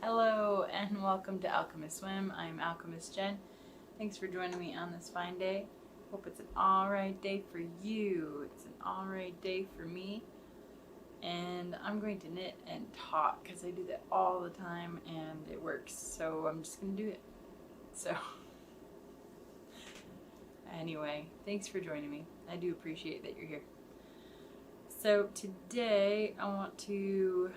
Hello and welcome to Alchemist Swim. I'm Alchemist Jen. Thanks for joining me on this fine day. Hope it's an alright day for you. It's an alright day for me. And I'm going to knit and talk because I do that all the time and it works. So I'm just going to do it. So anyway, thanks for joining me. I do appreciate that you're here. So today I want to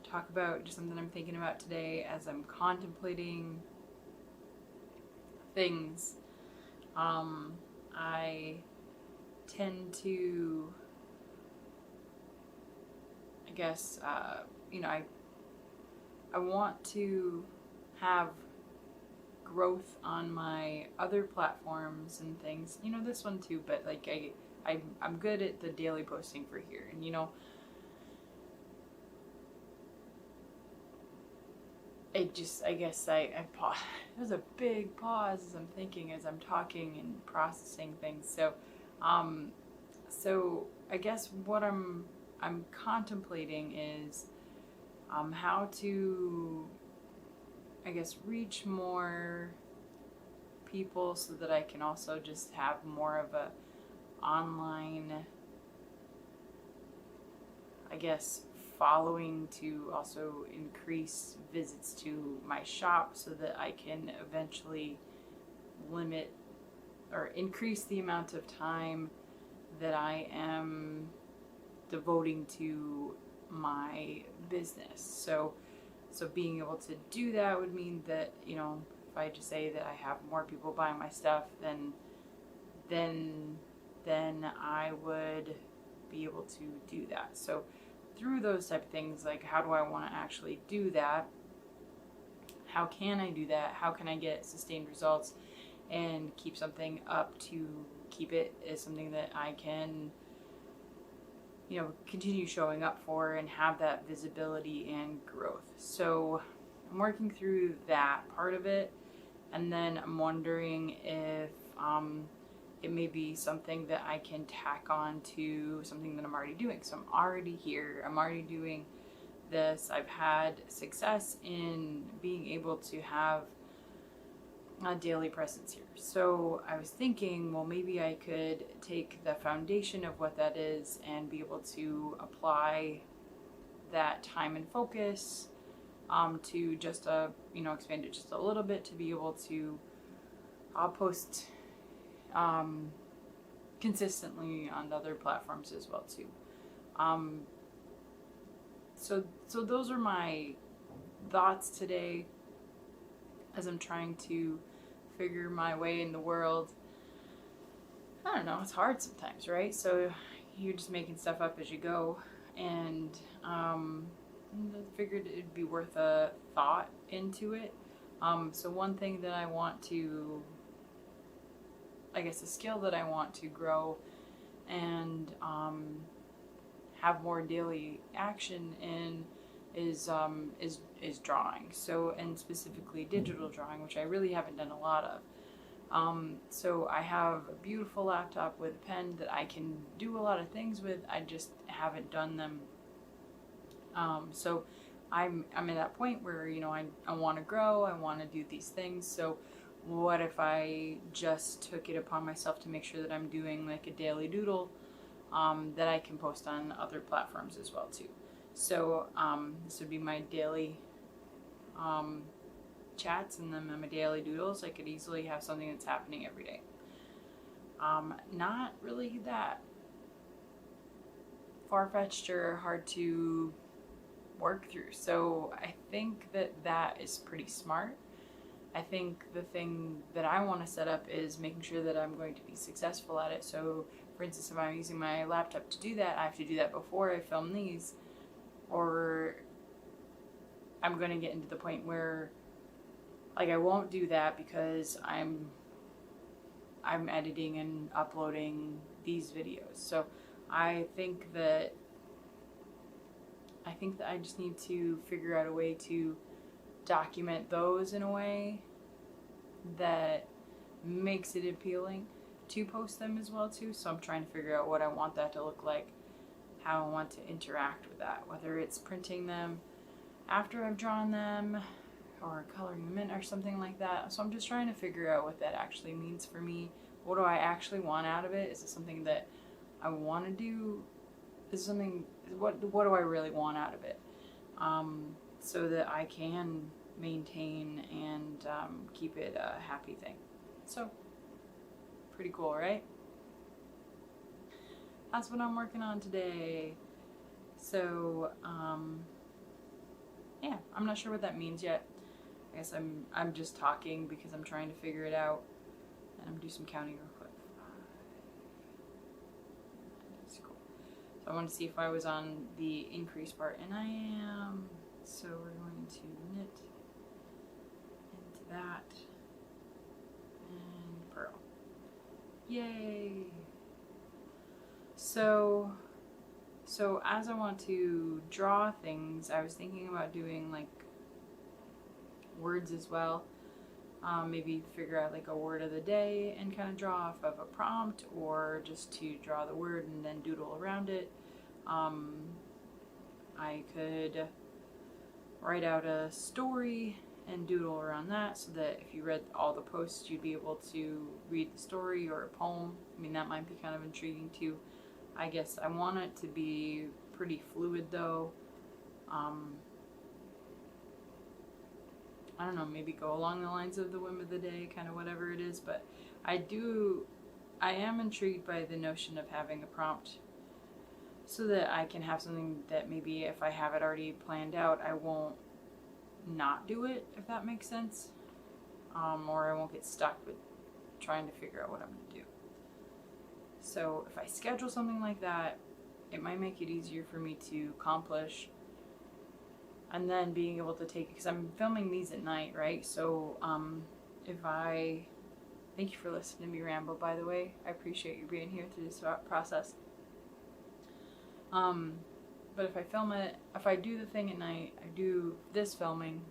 talk about just something I'm thinking about today as I'm contemplating things. I tend to, I guess, I want to have growth on my other platforms and things, this one too, but like I'm good at the daily posting for here, and it just, I guess I pause. It was a big pause as I'm thinking, as I'm talking and processing things. So I guess what I'm contemplating is how to, I guess, reach more people so that I can also just have more of a online, I guess, following to also increase visits to my shop so that I can eventually limit or increase the amount of time that I am devoting to my business. So being able to do that would mean that, if I just say that I have more people buying my stuff, then I would be able to do that. So through those type of things, like how do I want to actually do that? How can I do that? How can I get sustained results and keep something up to keep it as something that I can, continue showing up for and have that visibility and growth. So I'm working through that part of it, and then I'm wondering if it may be something that I can tack on to something that I'm already doing. So I'm already here. I'm already doing this. I've had success in being able to have a daily presence here. So I was thinking, well, maybe I could take the foundation of what that is and be able to apply that time and focus to just expand it just a little bit to be able to post consistently on other platforms as well too. So those are my thoughts today as I'm trying to figure my way in the world. I don't know, it's hard sometimes, right? So you're just making stuff up as you go, and I figured it'd be worth a thought into it. So one thing that I want to, I guess a skill that I want to grow and have more daily action in is drawing. So, and specifically digital drawing, which I really haven't done a lot of. So I have a beautiful laptop with a pen that I can do a lot of things with. I just haven't done them. So I'm at that point where, I want to grow, I want to do these things. So what if I just took it upon myself to make sure that I'm doing like a daily doodle that I can post on other platforms as well too. So this would be my daily chats, and then my daily doodles. I could easily have something that's happening every day. Not really that far-fetched or hard to work through. So I think that is pretty smart. I think the thing that I want to set up is making sure that I'm going to be successful at it. So for instance, if I'm using my laptop to do that, I have to do that before I film these, or I'm going to get into the point where like I won't do that because I'm editing and uploading these videos. So I think that I just need to figure out a way to document those in a way that makes it appealing to post them as well too. So I'm trying to figure out what I want that to look like, how I want to interact with that, whether it's printing them after I've drawn them or coloring them in or something like that. So I'm just trying to figure out what that actually means for me. What do I actually want out of it? Is it something that I want to do? Is something, what do I really want out of it? So that I can maintain and keep it a happy thing. So pretty cool, right? That's what I'm working on today. So yeah, I'm not sure what that means yet. I guess I'm just talking because I'm trying to figure it out. And I'm gonna do some counting real quick. 5. That's cool. So I want to see if I was on the increase part, and I am. So we're going to knit into that and purl. Yay! So as I want to draw things, I was thinking about doing like words as well. Maybe figure out like a word of the day and kind of draw off of a prompt, or just to draw the word and then doodle around it. I could write out a story and doodle around that, so that if you read all the posts, you'd be able to read the story or a poem. I mean, that might be kind of intriguing too. I guess I want it to be pretty fluid though. I don't know, maybe go along the lines of the whim of the day, kind of whatever it is, but I am intrigued by the notion of having a prompt, so that I can have something that maybe if I have it already planned out, I won't not do it, if that makes sense. Or I won't get stuck with trying to figure out what I'm going to do. So if I schedule something like that, it might make it easier for me to accomplish. And then being able to take it, because I'm filming these at night, right? So thank you for listening to me ramble, by the way. I appreciate you being here through this process. But if I film it, if I do the thing at night, I do this filming,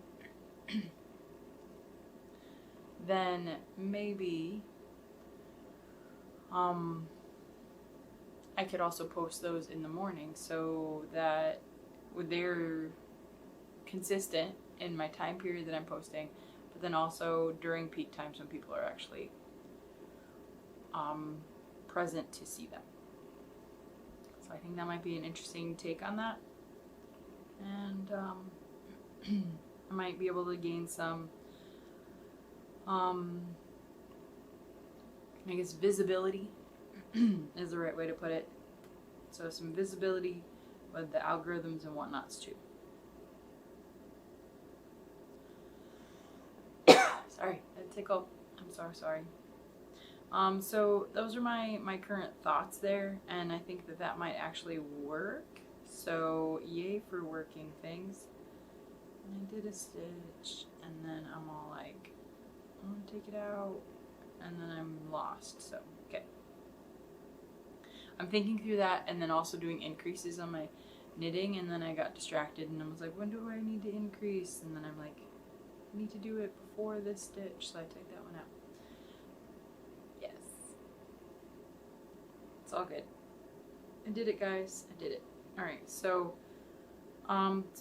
then maybe I could also post those in the morning, so that they're consistent in my time period that I'm posting, but then also during peak times when people are actually present to see them. So I think that might be an interesting take on that, and I might be able to gain some I guess visibility is the right way to put it. So some visibility with the algorithms and whatnots too. Sorry, I tickle. I'm so sorry. So those are my current thoughts there, and I think that might actually work. So yay for working things. And I did a stitch, and then I'm all like, I'm gonna take it out, and then I'm lost. So okay, I'm thinking through that, and then also doing increases on my knitting, and then I got distracted, and I was like, when do I need to increase? And then I'm like, I need to do it before this stitch, so I take that one out. Yes. It's all good. I did it, guys. I did it. Alright, so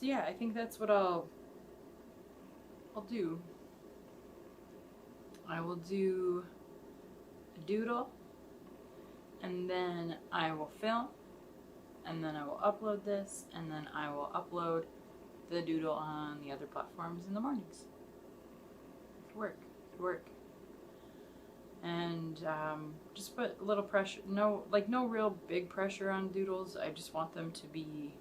yeah, I think that's what I'll do. I will do a doodle, and then I will film, and then I will upload this, and then I will upload the doodle on the other platforms in the mornings. Work. And just put a little pressure, no real big pressure on doodles. I just want them to be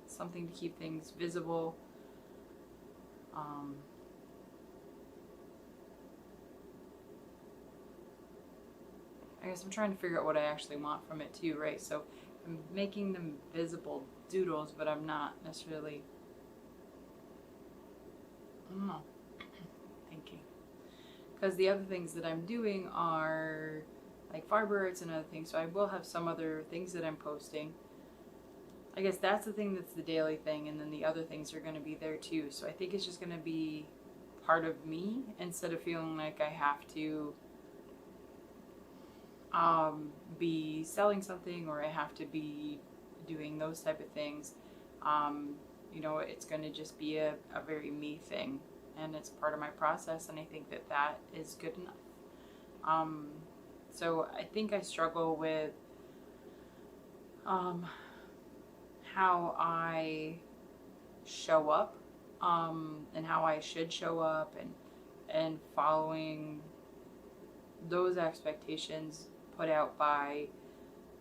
something to keep things visible. I guess I'm trying to figure out what I actually want from it too, right? So I'm making them visible doodles, but I'm not necessarily, I don't know, thinking. Because the other things that I'm doing are like fiber arts and other things, so I will have some other things that I'm posting. I guess that's the thing that's the daily thing, and then the other things are going to be there too. So I think it's just going to be part of me, instead of feeling like I have to be selling something, or I have to be doing those type of things. You know, it's going to just be a very me thing, and it's part of my process, and I think that that is good enough. So I think I struggle with how I show up, and how I should show up, and following those expectations put out by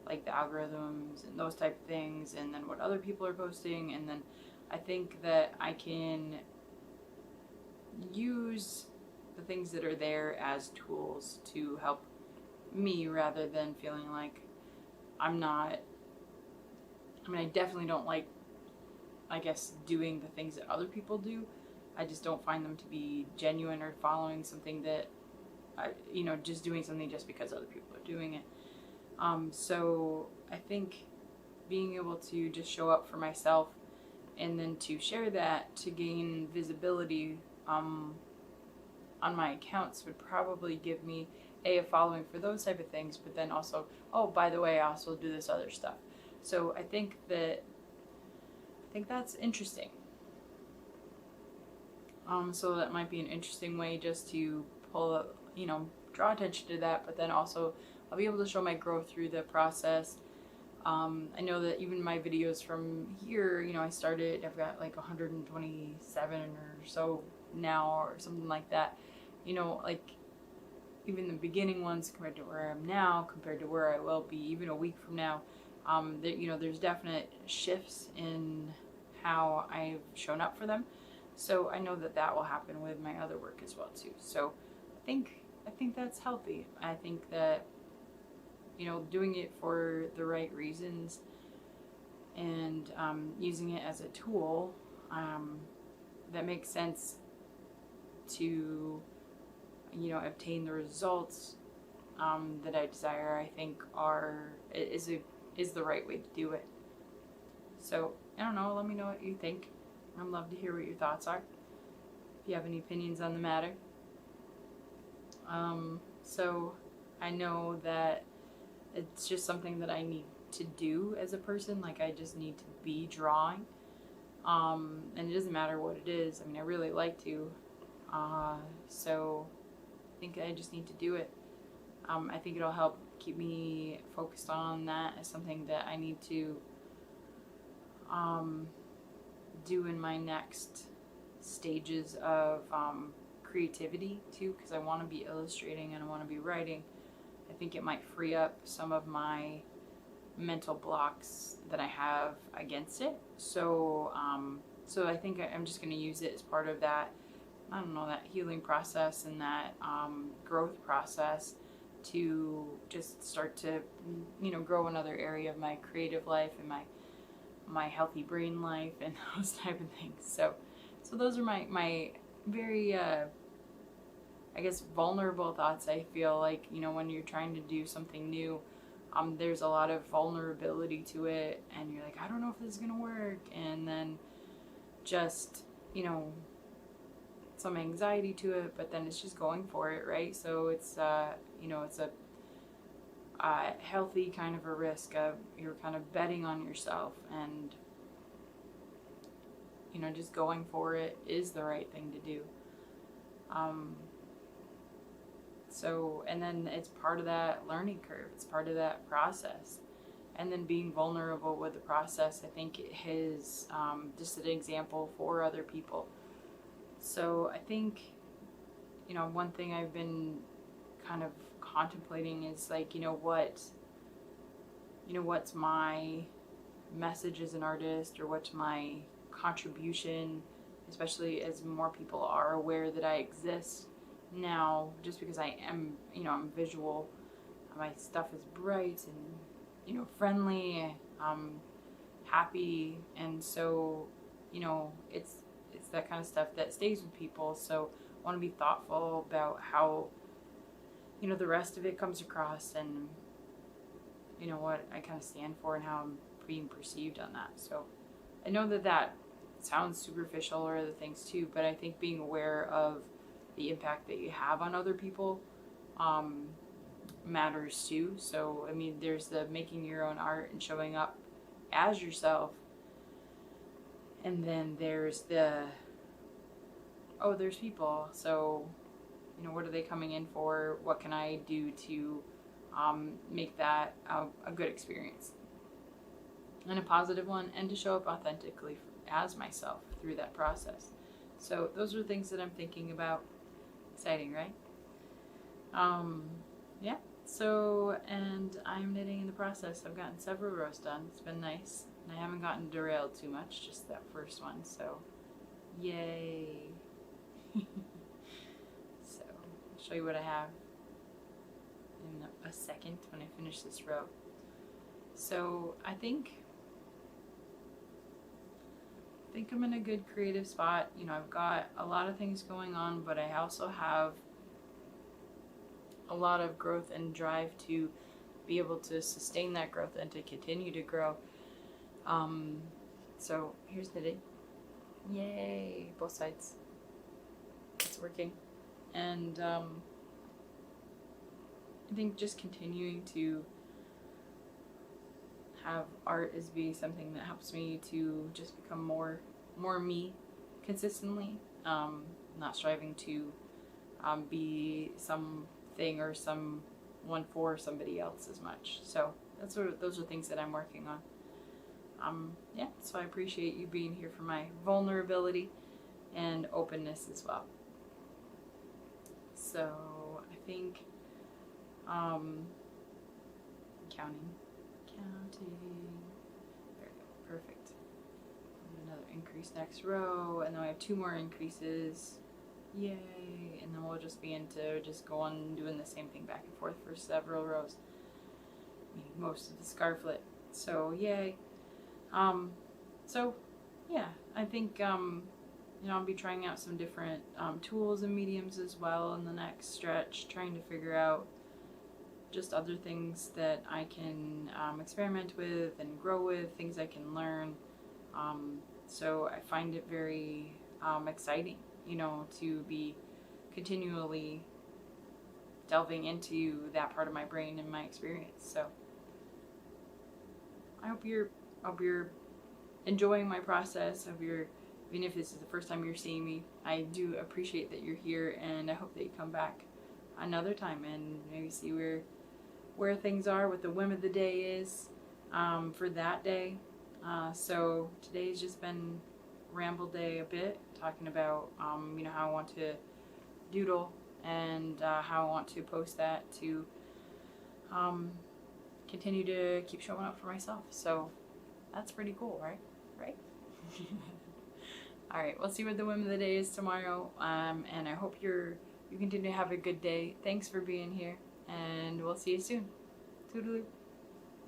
like the algorithms and those type of things, and then what other people are posting. And then I think that I can use the things that are there as tools to help me, rather than feeling like I'm not, I mean, I definitely don't like, I guess, doing the things that other people do. I just don't find them to be genuine, or following something that you know, just doing something just because other people are doing it. So I think being able to just show up for myself, and then to share that to gain visibility on my accounts, would probably give me a following for those type of things, but then also, oh, by the way, I also do this other stuff. So I think that's interesting. So that might be an interesting way just to pull, you know, draw attention to that, but then also I'll be able to show my growth through the process. I know that even my videos from here, you know, I've got like 127 or so now, or something like that. You know, like even the beginning ones compared to where I am now, compared to where I will be even a week from now, you know, there's definite shifts in how I've shown up for them. So I know that that will happen with my other work as well too. So I think that's healthy. I think that, you know, doing it for the right reasons, and using it as a tool that makes sense to, you know, obtain the results that I desire, I think is the right way to do it. So I don't know, let me know what you think. I'd love to hear what your thoughts are, if you have any opinions on the matter. So I know that it's just something that I need to do as a person. Like, I just need to be drawing. And it doesn't matter what it is. I mean, I really like to. So I think I just need to do it. I think it'll help keep me focused on that as something that I need to do in my next stages of creativity too, because I want to be illustrating and I want to be writing. I think it might free up some of my mental blocks that I have against it. So I think I'm just going to use it as part of that, I don't know, that healing process, and that growth process, to just start to, you know, grow another area of my creative life, and my healthy brain life, and those type of things. So those are my very I guess vulnerable thoughts. I feel like, you know, when you're trying to do something new, there's a lot of vulnerability to it, and you're like, I don't know if this is gonna work, and then just, you know, some anxiety to it, but then it's just going for it, right? So it's you know, it's a healthy kind of a risk of, you're kind of betting on yourself, and, you know, just going for it is the right thing to do. So, and then it's part of that learning curve, it's part of that process, and then being vulnerable with the process, I think it is just an example for other people. So I think, you know, one thing I've been kind of contemplating is, like, what's my message as an artist, or what's my contribution, especially as more people are aware that I exist now, just because I am, I'm visual. My stuff is bright and, friendly, happy, and so, it's that kind of stuff that stays with people. So I want to be thoughtful about how, the rest of it comes across, and, what I kind of stand for, and how I'm being perceived on that. So I know that sounds superficial, or other things too, but I think being aware of the impact that you have on other people matters too. So, I mean, there's the making your own art and showing up as yourself. And then there's the, oh, there's people. So, you know, what are they coming in for? What can I do to make that a good experience and a positive one, and to show up authentically as myself through that process. So those are things that I'm thinking about. Exciting, right? Yeah. So, and I'm knitting in the process. I've gotten several rows done. It's been nice. And I haven't gotten derailed too much, just that first one. So, yay. So, I'll show you what I have in a second when I finish this row. So, I think I'm in a good creative spot. You know, I've got a lot of things going on, but I also have a lot of growth and drive to be able to sustain that growth and to continue to grow. So here's knitting. Yay, both sides. It's working. And I think just continuing to have art as be something that helps me to just become more me consistently, not striving to be something or someone for somebody else as much. So those are things that I'm working on. Yeah, so I appreciate you being here for my vulnerability and openness as well. So I think counting. There we go, perfect. And another increase next row, and then we have 2 more increases. Yay! And then we'll just begin to just go on doing the same thing back and forth for several rows, meaning most of the scarflet. So yay! So yeah, I think you know, I'll be trying out some different tools and mediums as well in the next stretch, trying to figure out just other things that I can experiment with and grow with, things I can learn. So I find it very exciting, you know, to be continually delving into that part of my brain and my experience. So I hope you're enjoying my process. Even if this is the first time you're seeing me, I do appreciate that you're here, and I hope that you come back another time and maybe see where things are, what the whim of the day is for that day. So today's just been ramble day a bit, talking about you know, how I want to doodle and how I want to post that to continue to keep showing up for myself. So that's pretty cool, right? All right, we'll see what the whim of the day is tomorrow, and I hope you continue to have a good day. Thanks for being here, and we'll see you soon. Toodaloo.